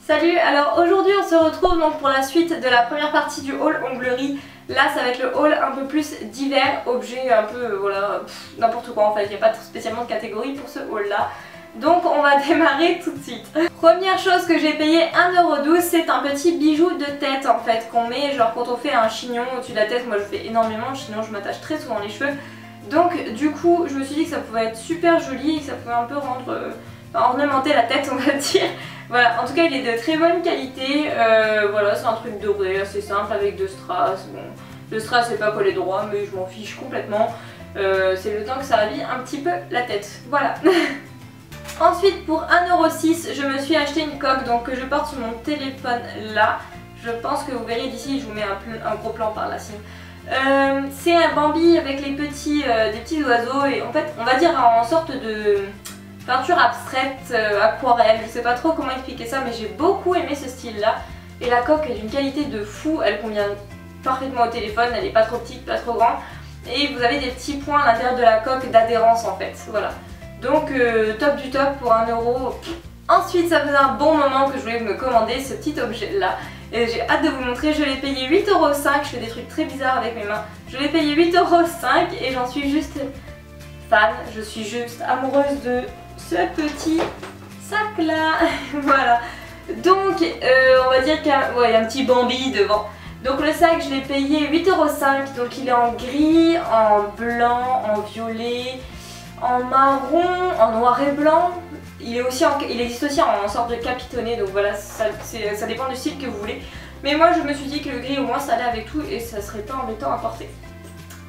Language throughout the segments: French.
Salut, alors aujourd'hui on se retrouve donc pour la suite de la première partie du haul onglerie. Là ça va être le haul un peu plus divers, objets un peu voilà, n'importe quoi en fait, il n'y a pas spécialement de catégorie pour ce haul là. Donc on va démarrer tout de suite. Première chose que j'ai payé 1,12 €, c'est un petit bijou de tête en fait qu'on met genre quand on fait un chignon au-dessus de la tête. Moi je fais énormément de chignons, je m'attache très souvent les cheveux. Donc du coup je me suis dit que ça pouvait être super joli et que ça pouvait un peu rendre... ornementer la tête on va dire. Voilà, en tout cas il est de très bonne qualité, voilà c'est un truc doré assez simple avec deux strass. Bon, le strass c'est pas collé droit mais je m'en fiche complètement, c'est le temps que ça habille un petit peu la tête, voilà. Ensuite pour 1,06 €, je me suis acheté une coque donc que je porte sur mon téléphone là. Je pense que vous verrez d'ici, je vous mets un gros plan par là sinon. C'est un Bambi avec les des petits oiseaux et en fait on va dire en sorte de... peinture abstraite, aquarelle, je sais pas trop comment expliquer ça mais j'ai beaucoup aimé ce style là. Et la coque est d'une qualité de fou, elle convient parfaitement au téléphone, elle est pas trop petite, pas trop grande. Et vous avez des petits points à l'intérieur de la coque d'adhérence en fait, voilà. Donc top du top pour 1 €. Ensuite ça faisait un bon moment que je voulais me commander ce petit objet là. Et j'ai hâte de vous montrer, je l'ai payé 8,05 €, je fais des trucs très bizarres avec mes mains. Je l'ai payé 8,05 € et j'en suis juste fan, je suis juste amoureuse de ce petit sac là. Voilà, donc on va dire qu'il y a un petit Bambi devant. Donc le sac je l'ai payé 8,05 €, donc il est en gris, en blanc, en violet, en marron, en noir et blanc. Il existe aussi en sorte de capitonné, donc voilà, ça dépend du style que vous voulez. Mais moi je me suis dit que le gris au moins ça allait avec tout et ça serait pas embêtant à porter.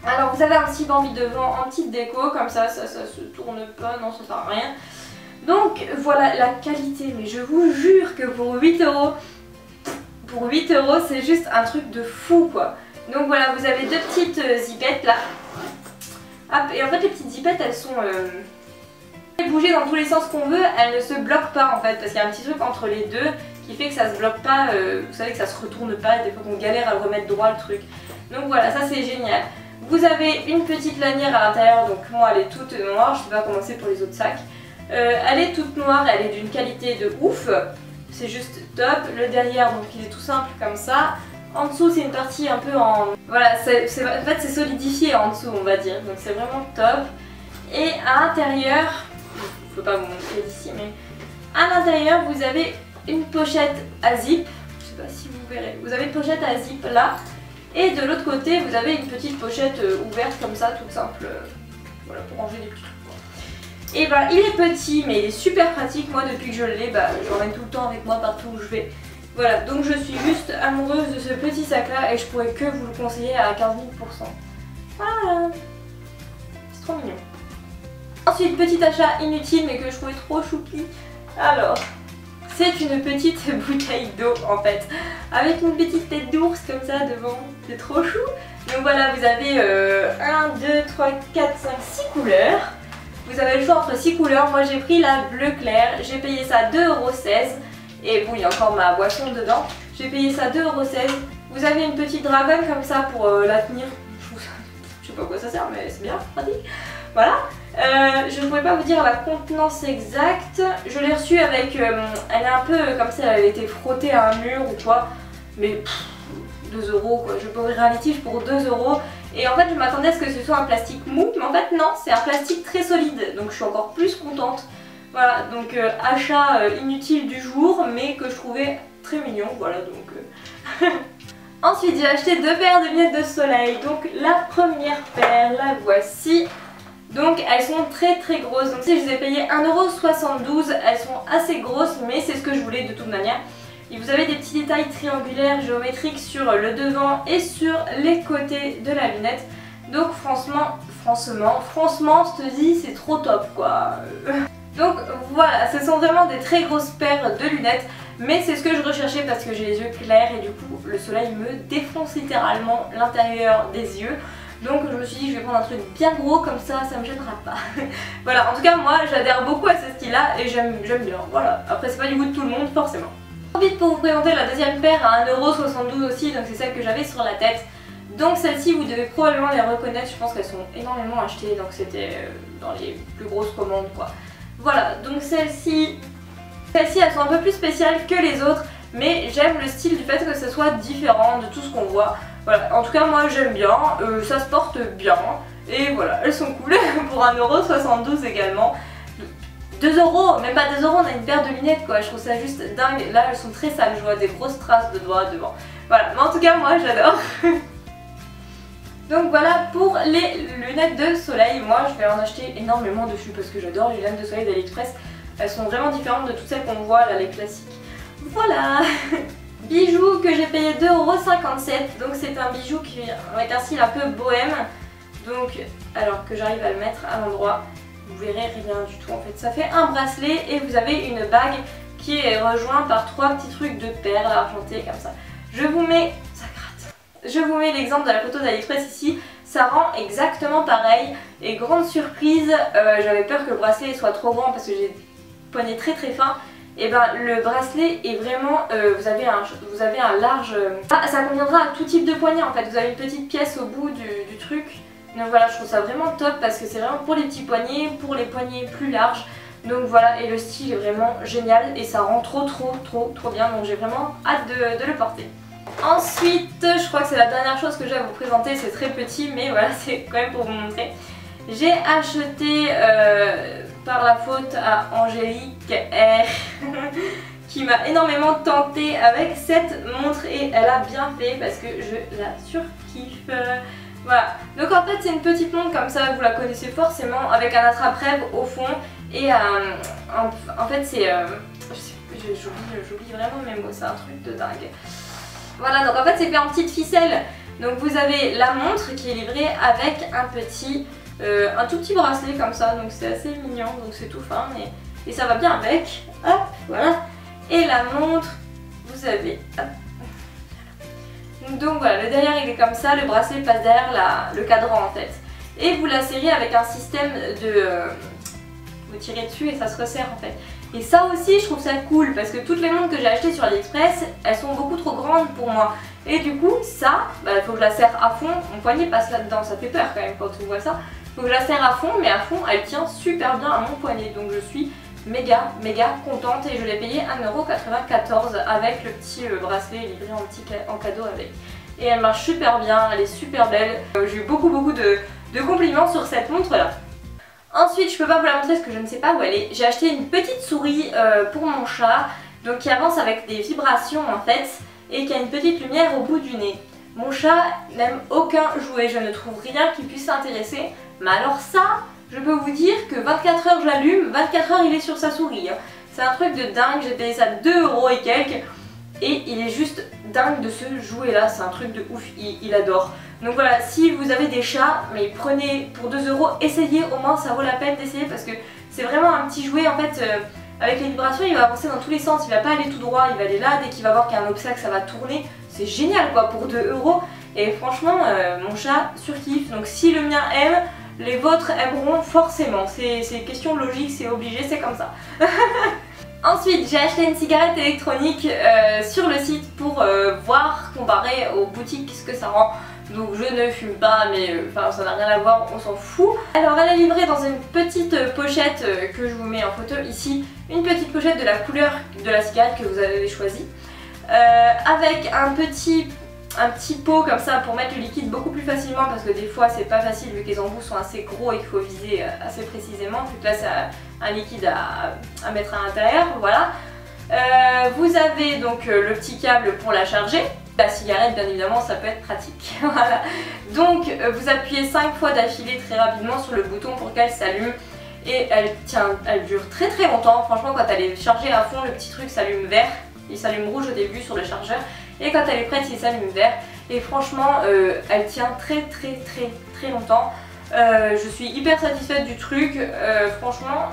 Alors vous avez un petit Bambi devant en petite déco, comme ça se tourne pas, non ça sert à rien. Donc voilà la qualité, mais je vous jure que pour 8 €, c'est juste un truc de fou quoi. Donc voilà, vous avez deux petites zippettes là. Hop, et en fait les petites zippettes elles sont bouger dans tous les sens qu'on veut, elles ne se bloquent pas en fait, parce qu'il y a un petit truc entre les deux qui fait que ça se bloque pas, vous savez que ça se retourne pas, des fois qu'on galère à le remettre droit le truc. Donc voilà, ça c'est génial. Vous avez une petite lanière à l'intérieur, donc moi elle est toute noire, je sais pas comment c'est pour les autres sacs. Elle est toute noire, elle est d'une qualité de ouf, c'est juste top. Le derrière donc il est tout simple comme ça. En dessous c'est une partie un peu en... Voilà, en fait c'est solidifié en dessous on va dire, donc c'est vraiment top. Et à l'intérieur, je peux pas vous montrer d'ici mais à l'intérieur vous avez une pochette à zip, je sais pas si vous verrez, vous avez une pochette à zip là. Et de l'autre côté vous avez une petite pochette ouverte comme ça, toute simple, voilà, pour ranger des petits trucs. Et bah il est petit mais il est super pratique, moi depuis que je l'ai, bah, je l'emmène tout le temps avec moi partout où je vais. Voilà, donc je suis juste amoureuse de ce petit sac là et je pourrais que vous le conseiller à 15 000 %. Voilà, c'est trop mignon. Ensuite petit achat inutile mais que je trouvais trop choupi, alors... c'est une petite bouteille d'eau en fait, avec une petite tête d'ours comme ça devant, c'est trop chou. Donc voilà, vous avez 1, 2, 3, 4, 5, 6 couleurs. Vous avez le choix entre 6 couleurs, moi j'ai pris la bleu clair, j'ai payé ça 2,16 €. Et bon, il y a encore ma boisson dedans, j'ai payé ça 2,16 €. Vous avez une petite dragonne comme ça pour la tenir, je sais pas à quoi ça sert mais c'est bien, pratique. Voilà. Je ne pourrais pas vous dire la contenance exacte. Je l'ai reçue avec... elle est un peu comme si elle avait été frottée à un mur ou quoi. Mais 2 € quoi. Je peux ouvrir un litige pour 2 €. Et en fait je m'attendais à ce que ce soit un plastique mou. Mais en fait non, c'est un plastique très solide. Donc je suis encore plus contente. Voilà, donc achat inutile du jour. Mais que je trouvais très mignon. Voilà donc... Ensuite j'ai acheté 2 paires de lunettes de soleil. Donc la première paire, la voici. Donc elles sont très très grosses, donc si je les ai payées 1,72 €, elles sont assez grosses mais c'est ce que je voulais de toute manière. Et vous avez des petits détails triangulaires géométriques sur le devant et sur les côtés de la lunette. Donc franchement je te dis c'est trop top quoi. Donc voilà, ce sont vraiment des très grosses paires de lunettes. Mais c'est ce que je recherchais parce que j'ai les yeux clairs et du coup le soleil me défonce littéralement l'intérieur des yeux. Donc je me suis dit je vais prendre un truc bien gros comme ça, ça me gênera pas. Voilà, en tout cas moi j'adhère beaucoup à ce style là et j'aime bien, voilà. Après c'est pas du goût de tout le monde forcément. Ensuite pour vous présenter la deuxième paire à 1,72 € aussi, donc c'est celle que j'avais sur la tête. Donc celles-ci vous devez probablement les reconnaître, je pense qu'elles sont énormément achetées, donc c'était dans les plus grosses commandes quoi. Voilà, donc celle-ci Celles-ci elles sont un peu plus spéciales que les autres, mais j'aime le style du fait que ce soit différent de tout ce qu'on voit. Voilà, en tout cas moi j'aime bien, ça se porte bien, et voilà, elles sont cool pour 1,72€ également. 2€, même pas 2€, on a une paire de lunettes quoi, je trouve ça juste dingue. Là elles sont très sales, je vois des grosses traces de doigts devant. Voilà, mais en tout cas moi j'adore. Donc voilà pour les lunettes de soleil. Moi je vais en acheter énormément dessus parce que j'adore les lunettes de soleil d'AliExpress. Elles sont vraiment différentes de toutes celles qu'on voit là, les classiques. Voilà. Bijou que j'ai payé 2,57€. Donc c'est un bijou qui avec un style un peu bohème. Donc alors que j'arrive à le mettre à l'endroit, vous verrez rien du tout en fait. Ça fait un bracelet et vous avez une bague qui est rejointe par 3 petits trucs de perles argentées comme ça. Je vous mets... ça gratte. Je vous mets l'exemple de la photo d'AliExpress ici. Ça rend exactement pareil. Et grande surprise, j'avais peur que le bracelet soit trop grand parce que j'ai le poignet très très fin. Et ben le bracelet est vraiment, vous avez un large... ça conviendra à tout type de poignet en fait. Vous avez une petite pièce au bout du truc. Donc voilà, je trouve ça vraiment top parce que c'est vraiment pour les petits poignets, pour les poignets plus larges. Donc voilà, et le style est vraiment génial et ça rend trop bien. Donc j'ai vraiment hâte de le porter. Ensuite, je crois que c'est la dernière chose que j'ai à vous présenter. C'est très petit mais voilà, c'est quand même pour vous montrer. J'ai acheté par la faute à Angélique R qui m'a énormément tentée avec cette montre et elle a bien fait parce que je la surkiffe. Voilà, donc en fait c'est une petite montre comme ça, vous la connaissez forcément, avec un attrape-rêve au fond et en fait c'est... j'oublie vraiment mes mots, c'est un truc de dingue. Voilà, donc en fait c'est fait en petite ficelle. Donc vous avez la montre qui est livrée avec un tout petit bracelet comme ça, donc c'est assez mignon, donc c'est tout fin et ça va bien avec. Hop, voilà. Et la montre, vous avez... hop. Donc voilà, le derrière il est comme ça, le bracelet passe derrière le cadran en fait. Et vous la serrez avec un système de... vous tirez dessus et ça se resserre en fait. Et ça aussi je trouve ça cool parce que toutes les montres que j'ai achetées sur AliExpress, elles sont beaucoup trop grandes pour moi. Et du coup ça, il faut que je la serre à fond, mon poignet passe là-dedans, ça fait peur quand même quand on voit ça. Il faut que je la serre à fond, mais à fond elle tient super bien à mon poignet. Donc je suis méga contente et je l'ai payé 1,94€ avec le petit bracelet livré en cadeau avec. Et elle marche super bien, elle est super belle. J'ai eu beaucoup de compliments sur cette montre là. Ensuite je peux pas vous la montrer parce que je ne sais pas où elle est. J'ai acheté une petite souris pour mon chat, donc qui avance avec des vibrations en fait et qui a une petite lumière au bout du nez. Mon chat n'aime aucun jouet, je ne trouve rien qui puisse l'intéresser. Mais alors ça, je peux vous dire que 24 heures je l'allume, 24 heures il est sur sa souris. C'est un truc de dingue, j'ai payé ça 2€ et quelques. Et il est juste dingue de ce jouet là, c'est un truc de ouf, il adore. Donc voilà, si vous avez des chats, mais prenez pour 2€, essayez, au moins ça vaut la peine d'essayer parce que c'est vraiment un petit jouet en fait. Avec les vibrations il va avancer dans tous les sens, il va pas aller tout droit, il va aller là, dès qu'il va voir qu'il y a un obstacle ça va tourner. C'est génial quoi pour 2€. Et franchement mon chat surkiffe, donc si le mien aime, les vôtres aimeront forcément. C'est question logique, c'est obligé, c'est comme ça. Ensuite j'ai acheté une cigarette électronique sur le site pour voir, comparer aux boutiques ce que ça rend. Donc je ne fume pas mais enfin ça n'a rien à voir, on s'en fout. Alors elle est livrée dans une petite pochette que je vous mets en photo ici. Une petite pochette de la couleur de la cigarette que vous avez choisie. Avec un petit pot comme ça pour mettre le liquide beaucoup plus facilement parce que des fois c'est pas facile vu que les embouts sont assez gros et qu'il faut viser assez précisément vu que là c'est un liquide à mettre à l'intérieur, voilà. Vous avez donc le petit câble pour la charger. La cigarette bien évidemment ça peut être pratique. Voilà. Donc vous appuyez 5 fois d'affilée très rapidement sur le bouton pour qu'elle s'allume et elle dure très longtemps. Franchement quand elle est chargée à fond le petit truc s'allume vert, il s'allume rouge au début sur le chargeur et quand elle est prête il s'allume vert et franchement elle tient très longtemps. Je suis hyper satisfaite du truc, franchement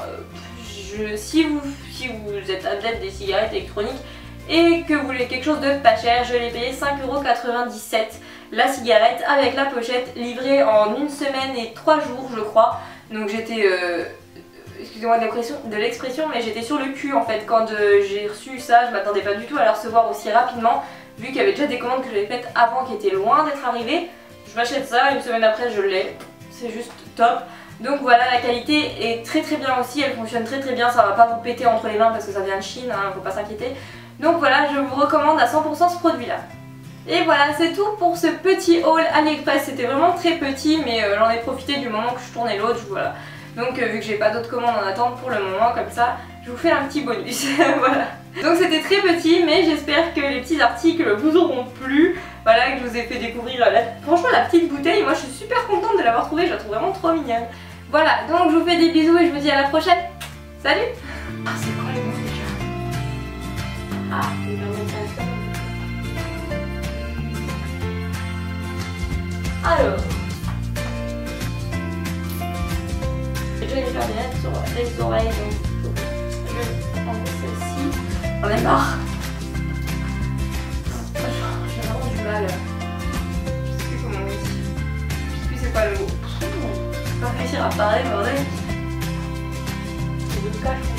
si vous êtes adepte des cigarettes électroniques et que vous voulez quelque chose de pas cher, je l'ai payé 5,97€ la cigarette avec la pochette livrée en 1 semaine et 3 jours je crois. Donc j'étais, excusez-moi de l'expression, mais j'étais sur le cul en fait quand j'ai reçu ça. Je m'attendais pas du tout à la recevoir aussi rapidement vu qu'il y avait déjà des commandes que j'avais faites avant qui étaient loin d'être arrivées. Je m'achète ça, 1 semaine après je l'ai, c'est juste top. Donc voilà, la qualité est très très bien aussi, elle fonctionne très très bien, ça va pas vous péter entre les mains parce que ça vient de Chine, hein, faut pas s'inquiéter. Donc voilà, je vous recommande à 100% ce produit là. Et voilà, c'est tout pour ce petit haul AliExpress. C'était vraiment très petit, mais j'en ai profité du moment que je tournais l'autre, voilà. Donc vu que j'ai pas d'autres commandes en attente pour le moment, comme ça, je vous fais un petit bonus. Voilà. Donc c'était très petit, mais j'espère que les petits articles vous auront plu. Voilà, que je vous ai fait découvrir franchement la petite bouteille. Moi je suis super contente de l'avoir trouvée, je la trouve vraiment trop mignonne. Voilà, donc je vous fais des bisous et je vous dis à la prochaine. Salut. Ah, c'est quoi les mots déjà? Ah, c'est vraiment intéressant. Alors, j'ai déjà les lunettes sur les oreilles, donc je vais prendre celle-ci. J'en ai marre. J'ai vraiment du mal. Je sais plus comment on dit. Je sais plus c'est quoi le mot. Je vais pas réussir à parler, bordel. C'est le cas, je crois.